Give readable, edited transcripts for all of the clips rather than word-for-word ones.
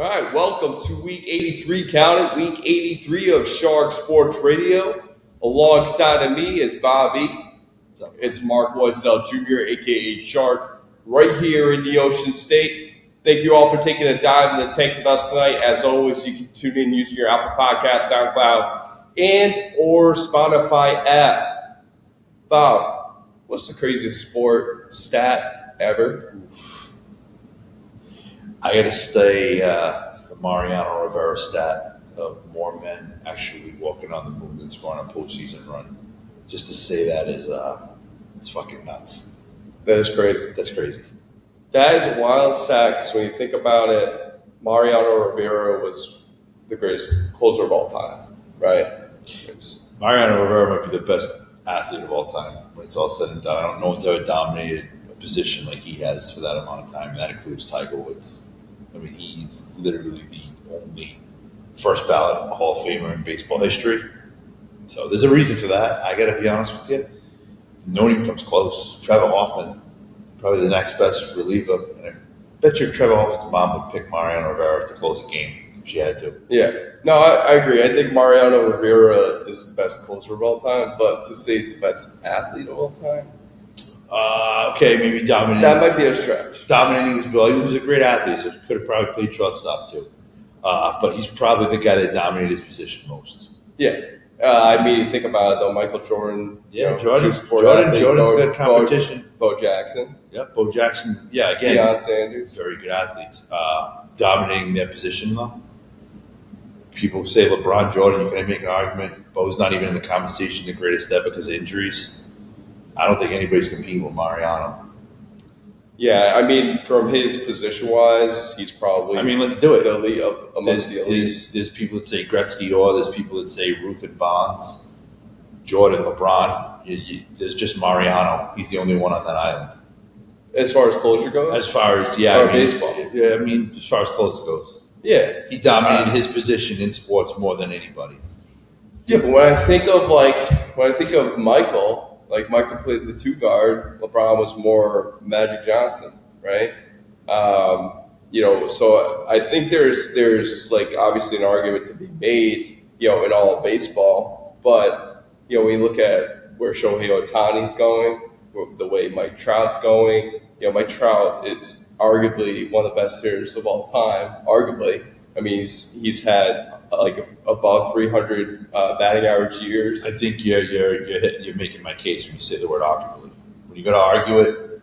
All right, welcome to week 83, count it, week 83 of Shark Sports Radio. Alongside of me is Bobby. It's Mark Wadsell Jr., a.k.a. Shark, right here in the Ocean State. Thank you all for taking a dive in the tank with us tonight. As always, you can tune in using your Apple Podcast, SoundCloud, and or Spotify app. Bob, what's the craziest sport stat ever? I got to stay the Mariano Rivera stat of more men actually walking on the moon than scoring a postseason run. Just to say that is it's fucking nuts. That is crazy. That's crazy. That is a wild stat because when you think about it, Mariano Rivera was the greatest closer of all time, right? Mariano Rivera might be the best athlete of all time when it's all said and done. I don't know one's ever dominated a position like he has for that amount of time, and that includes Tiger Woods. I mean, he's literally the only first ballot Hall of Famer in baseball history. So there's a reason for that. I got to be honest with you. No one even comes close. Trevor Hoffman, probably the next best reliever. And I bet you Trevor Hoffman's mom would pick Mariano Rivera to close a game if she had to. Yeah. No, I agree. I think Mariano Rivera is the best closer of all time, but to say he's the best athlete of all time? Okay, maybe dominating. That might be a stretch. Dominating his ability. He was a great athlete, so he could have probably played shortstop too. But he's probably the guy that dominated his position most. Yeah. I mean, think about it, though. Michael Jordan. Yeah, Jordan's good competition. Bo Jackson. Yeah, Bo Jackson. Yeah, again. Deion Sanders. Very good athletes. Dominating their position, though. People say LeBron, Jordan, you can make an argument. Bo's not even in the conversation, the greatest ever because of injuries. I don't think anybody's competing with Mariano. Yeah, I mean, from his position-wise, he's probably let's do it. The elite amongst the elite. There's people that say Gretzky, or there's people that say Ruth and Bonds, Jordan, LeBron. There's just Mariano. He's the only one on that island. As far as closure goes? As far as, baseball. Yeah, as far as closure goes. Yeah. He dominated his position in sports more than anybody. Yeah, but when I think of Michael... Like Michael played the two guard, LeBron was more Magic Johnson, right? So I think there's like obviously an argument to be made, in all of baseball. But when you look at where Shohei Ohtani's going, the way Mike Trout's going, Mike Trout is arguably one of the best hitters of all time. Arguably, I mean he's had like above 300 batting average years. I think you're making my case when you say the word arguably. When you got to argue it,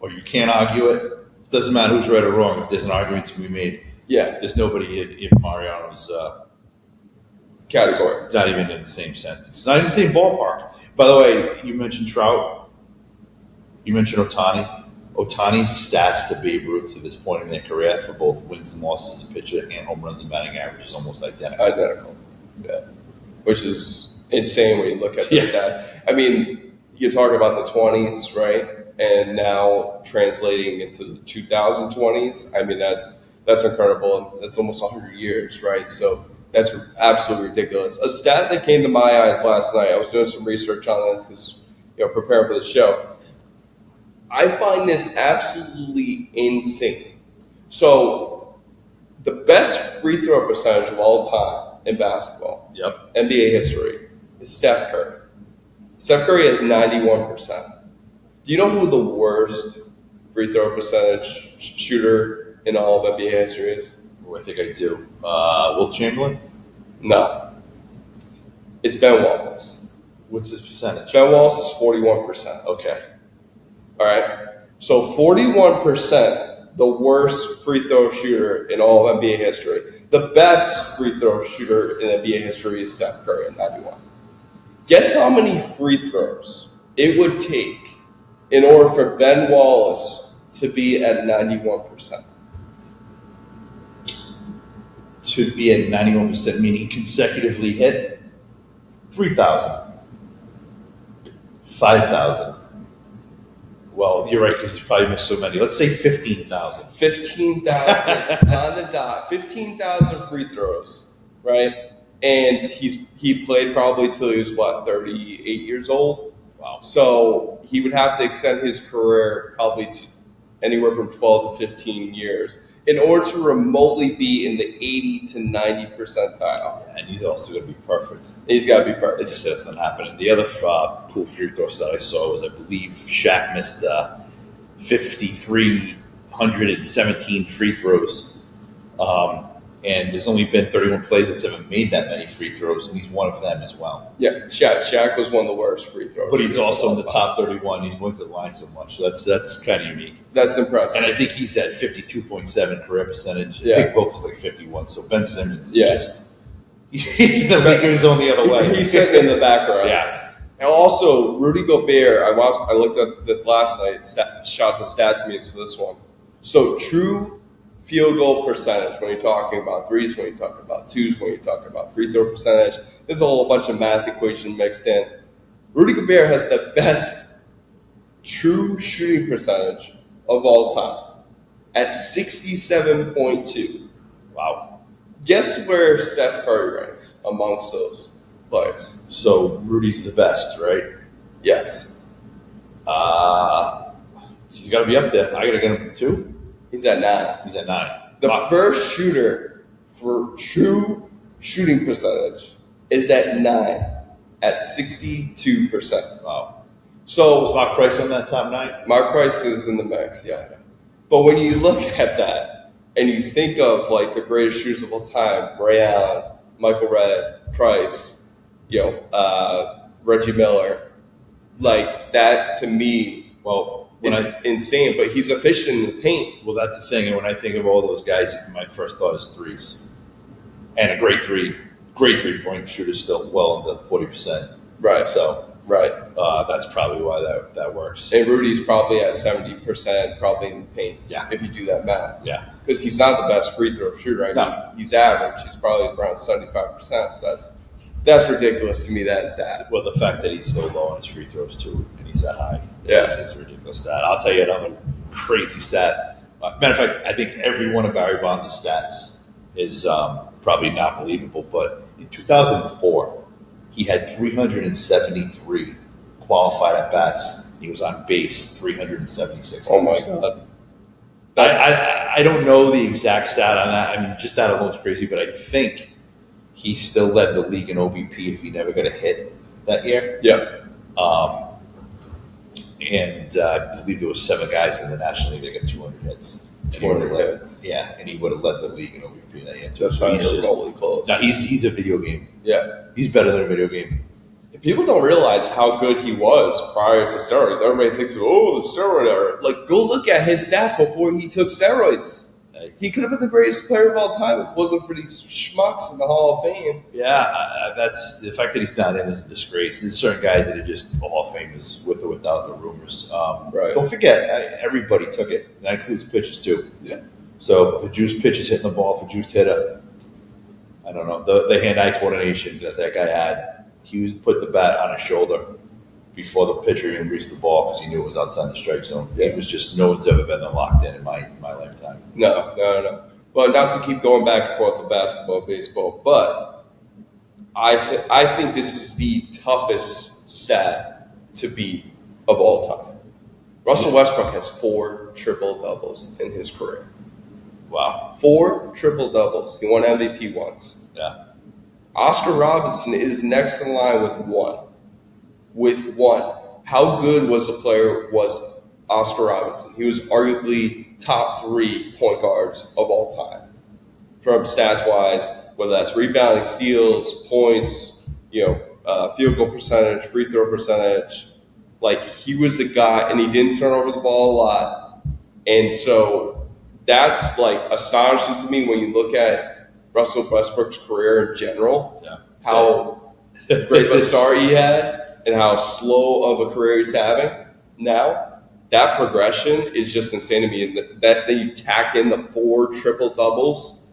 or you can't argue it, it doesn't matter who's right or wrong. If there's an argument to be made, there's nobody in Mariano's category. Not even in the same sentence. Not in the same ballpark. By the way, you mentioned Trout. You mentioned Ohtani. Ohtani's stats to Babe Ruth to this point in their career for both wins and losses as a pitcher and home runs and batting average is almost identical. Yeah. Which is insane when you look at the stats. I mean, you're talking about the 20s, right? And now translating into the 2020s. I mean, that's incredible. And that's almost 100 years, right? So that's absolutely ridiculous. A stat that came to my eyes last night, I was doing some research on this because, preparing for the show. I find this absolutely insane. So, the best free throw percentage of all time in basketball, NBA history, is Steph Curry. Steph Curry has 91%. Do you know who the worst free throw percentage shooter in all of NBA history is? Oh, I think I do. Wilt Chamberlain? No. It's Ben Wallace. What's his percentage? Ben Wallace is 41%. Okay. All right, so 41%, the worst free throw shooter in all of NBA history. The best free throw shooter in NBA history is Steph Curry at 91. Guess how many free throws it would take in order for Ben Wallace to be at 91%? To be at 91%, meaning consecutively hit? 3,000. 5,000. Well, you're right, because he's probably missed so many. Let's say 15,000. 15,000 on the dot. 15,000 free throws, right? And he played probably till he was, 38 years old? Wow. So he would have to extend his career probably to anywhere from 12 to 15 years in order to remotely be in the 80 to 90 percentile. And he's also going to be perfect. He's got to be They perfect. just said it's not happening. The other cool free throw stat I saw was, I believe, Shaq missed 5,317 free throws. And there's only been 31 players that haven't made that many free throws, and he's one of them as well. Yeah, Shaq was one of the worst free throws. But he's also in the top 31. He's went to the line so much, so that's kind of unique. That's impressive. And I think he's at 52.7 career percentage. Yeah. Big Book was like 51. So Ben Simmons is Yeah. just he's in the league of his own the other way. He's sitting in the background. Yeah. And also, Rudy Gobert, I looked at this last night, shot the stats means for this one. So true field goal percentage, when you're talking about threes, when you're talking about twos, when you're talking about free throw percentage, there's a whole bunch of math equation mixed in. Rudy Gobert has the best true shooting percentage of all time at 67.2. Wow. Guess where Steph Curry ranks amongst those players? So Rudy's the best, right? Yes. He's got to be up there. I got to get him 2. He's at 9. He's at 9. The first shooter for true shooting percentage is at 9, at 62%. Wow. So Was Mark Price on that top 9? Mark Price is in the mix, yeah. But when you look at that and you think of like the greatest shooters of all time, Ray Allen, Michael Redd, Price, Reggie Miller, like that to me, is insane. But he's efficient in the paint. Well, that's the thing. And when I think of all those guys, my first thought is threes. And a great three-point shooter still well into 40%. Right. So right. That's probably why that works. And Rudy's probably at 70%, probably in the paint. Yeah. If you do that math. Yeah. Because he's not the best free throw shooter. I mean, he's average. He's probably around 75%. That's ridiculous to me, that stat. Well, the fact that he's so low on his free throws, too, and he's that high. Yeah. It's a ridiculous stat. I'll tell you another crazy stat. Matter of fact, I think every one of Barry Bonds' stats is probably not believable, but in 2004, he had 373 qualified at-bats. He was on base 376 times. Oh, my God. I don't know the exact stat on that. I mean, just that alone is crazy, but I think he still led the league in OBP if he never got a hit that year. Yeah. And I believe there was 7 guys in the National League that got 200 hits. 200 hits. Yeah, and he would have led the league in OBP that year. That's not remotely close. No, he's a video game. Yeah. He's better than a video game. People don't realize how good he was prior to steroids. Everybody thinks, the steroid era. Like, go look at his stats before he took steroids. He could have been the greatest player of all time if it wasn't for these schmucks in the Hall of Fame. Yeah, that's the fact that he's not in is a disgrace. There's certain guys that are just Hall of Famers with or without the rumors. Right. Don't forget, everybody took it. That includes pitchers too. Yeah. So if a juiced pitcher's hitting the ball, if a juiced hitter, I don't know, the hand-eye coordination that guy had, he would put the bat on his shoulder before the pitcher even reached the ball because he knew it was outside the strike zone. Yeah. It was just no one's ever been that locked in my lifetime. No. Well, not to keep going back and forth to basketball, baseball, but I think this is the toughest stat to beat of all time. Russell Westbrook has 4 triple-doubles in his career. Wow. 4 triple-doubles. He won MVP once. Yeah. Oscar Robertson is next in line with 1. How good was Oscar Robertson? He was arguably top 3 point guards of all time. From stats-wise, whether that's rebounding, steals, points, field goal percentage, free throw percentage. Like, he was a guy, and he didn't turn over the ball a lot. And so that's, like, astonishing to me when you look at Russell Westbrook's career in general. Yeah. How great of a start he had. And how slow of a career he's having now, that progression is just insane to me. And that you tack in the 4 triple-doubles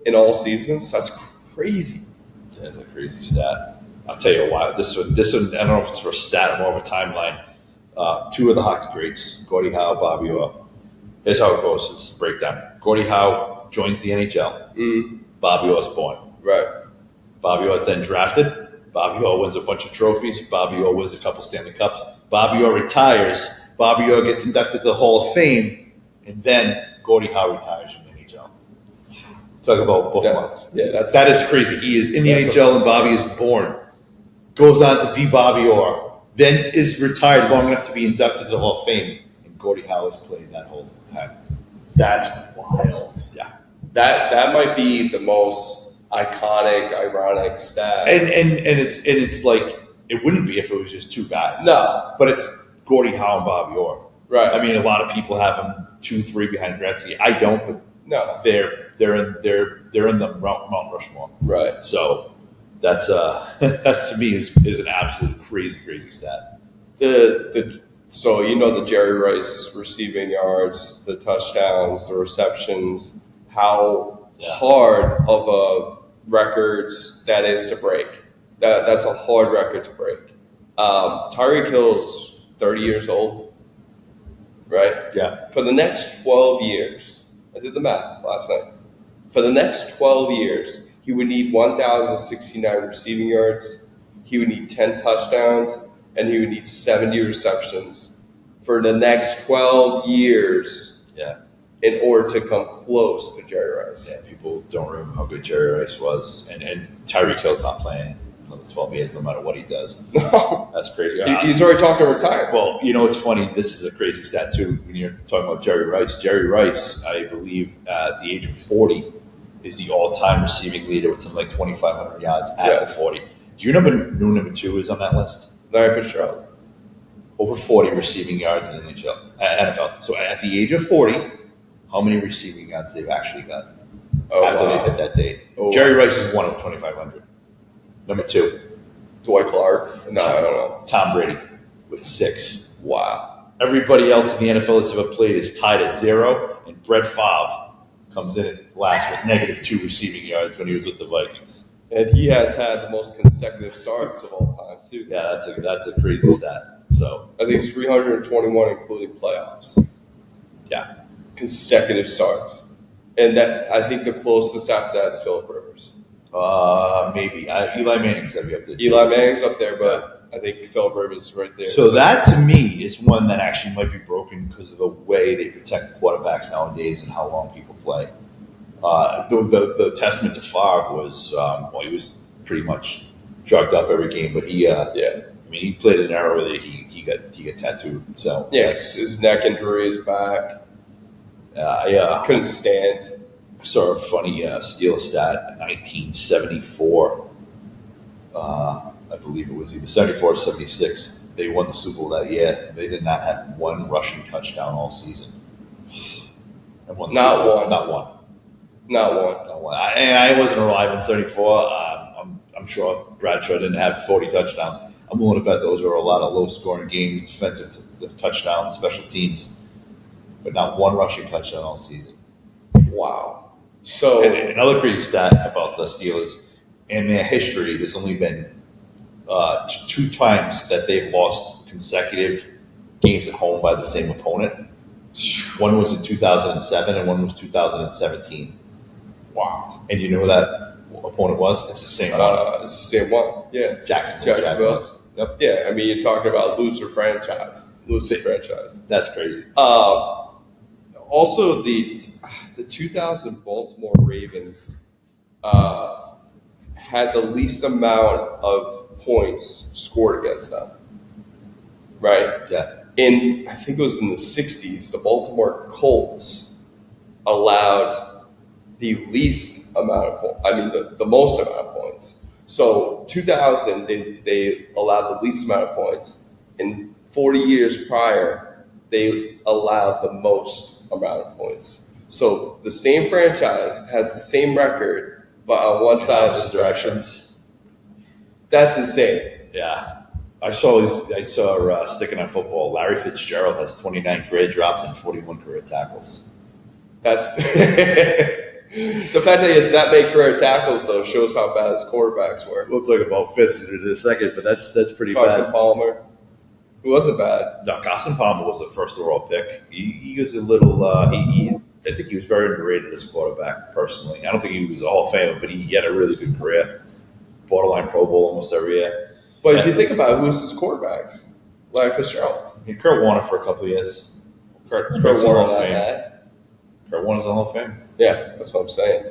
in all seasons, that's crazy. That's a crazy stat. I'll tell you why. This one, I don't know if it's for a stat or more of a timeline. 2 of the hockey greats, Gordie Howe, Bobby Orr. Here's how it goes. It's a breakdown. Gordie Howe joins the NHL. Bobby Orr's born. Right. Bobby Orr's then drafted. Bobby Orr wins a bunch of trophies. Bobby Orr wins a couple Stanley Cups. Bobby Orr retires. Bobby Orr gets inducted to the Hall of Fame. And then Gordie Howe retires from the NHL. Talk about bookmarks. Yeah, that is crazy. He is in the NHL, and Bobby is born. Goes on to be Bobby Orr. Then is retired long enough to be inducted to the Hall of Fame. And Gordie Howe has played that whole time. That's wild. Yeah. That might be the most iconic, ironic stat. And it's like, it wouldn't be if it was just two guys. No. But it's Gordie Howe and Bobby Orr. Right. I mean, a lot of people have him 2-3 behind Gretzky. I don't, but no, they're in the Mount Rushmore. Right. So that's that to me is an absolute crazy stat. So the Jerry Rice receiving yards, the touchdowns, the receptions, how hard of a records that is to break. That's a hard record to break. Tyreek Hill's 30 years old, right? Yeah. For the next 12 years, I did the math last night. For the next 12 years, he would need 1,069 receiving yards, he would need 10 touchdowns, and he would need 70 receptions for the next 12 years in order to come close to Jerry Rice. Yeah, people don't remember how good Jerry Rice was, and Tyreek Hill's not playing another 12 years no matter what he does. No. That's crazy. He's already talking retire. Well, it's funny. This is a crazy stat, too, when you're talking about Jerry Rice. Jerry Rice, I believe, at the age of 40, is the all-time receiving leader with something like 2,500 yards after 40. Do you know who number 2 is on that list? Larry Fitzgerald. Over 40 receiving yards in the NFL. So at the age of 40, how many receiving yards they've actually got after they hit that date? Jerry Rice is one of 2,500. Number 2. Dwight Clark? No, I don't know. Tom Brady with 6. Wow. Everybody else in the NFL that's ever played is tied at 0, and Brett Favre comes in at last with -2 receiving yards when he was with the Vikings. And he has had the most consecutive starts of all time, too. Yeah, that's a crazy stat. So I think it's 321, including playoffs. Yeah. Consecutive starts. And that I think the closest after that is Phillip Rivers. Maybe. Eli Manning's got to be up there. Eli Manning's up there, but I think Phillip Rivers is right there. So that, to me, is one that actually might be broken because of the way they protect quarterbacks nowadays and how long people play. The testament to Favre was, he was pretty much drugged up every game, but he he played in an era where he got tattooed. So his neck injury is back. Couldn't stand. I saw a funny Steelers stat in 1974. I believe it was either 74 or 76. They won the Super Bowl that year. They did not have one rushing touchdown all season. Not one. Not one. I wasn't alive in 74. I'm sure Bradshaw didn't have 40 touchdowns. I'm willing to bet those were a lot of low-scoring games, defensive touchdowns, special teams, but not one rushing touchdown all season. Wow. So and another crazy stat about the Steelers, in their history, there's only been 2 times that they've lost consecutive games at home by the same opponent. One was in 2007 and one was 2017. Wow. And you know who that opponent was? It's the same one. It's the same one. Yeah. Jacksonville. Yep. Yeah. I mean, you're talking about loser franchise. That's crazy. Also, the 2000 Baltimore Ravens had the least amount of points scored against them. Right? Yeah. I think it was in the 60s, the Baltimore Colts allowed the least amount of points. I mean, the most amount of points. So 2000, they allowed the least amount of points. In 40 years prior, they allowed the most amount of points. So the same franchise has the same record, but on one side of the directions. That's insane. Yeah. I saw sticking on football. Larry Fitzgerald has 29 career drops and 41 career tackles. That's the fact that he has that many career tackles, though, shows how bad his quarterbacks were. We'll talk about Fitz in a second, but that's pretty Carson bad. Palmer, who wasn't bad. No, Carson Palmer was a first overall pick. He was a little. I think he was very underrated as a quarterback. Personally, I don't think he was a Hall of Famer, but he had a really good career. Borderline Pro Bowl almost every year. But if you think about it, who's his quarterbacks? Larry Fitzgerald. Kurt Warner for a couple of years. Kurt's in the Hall of Fame. Kurt Warner's in the Hall of Fame. Yeah, that's what I'm saying.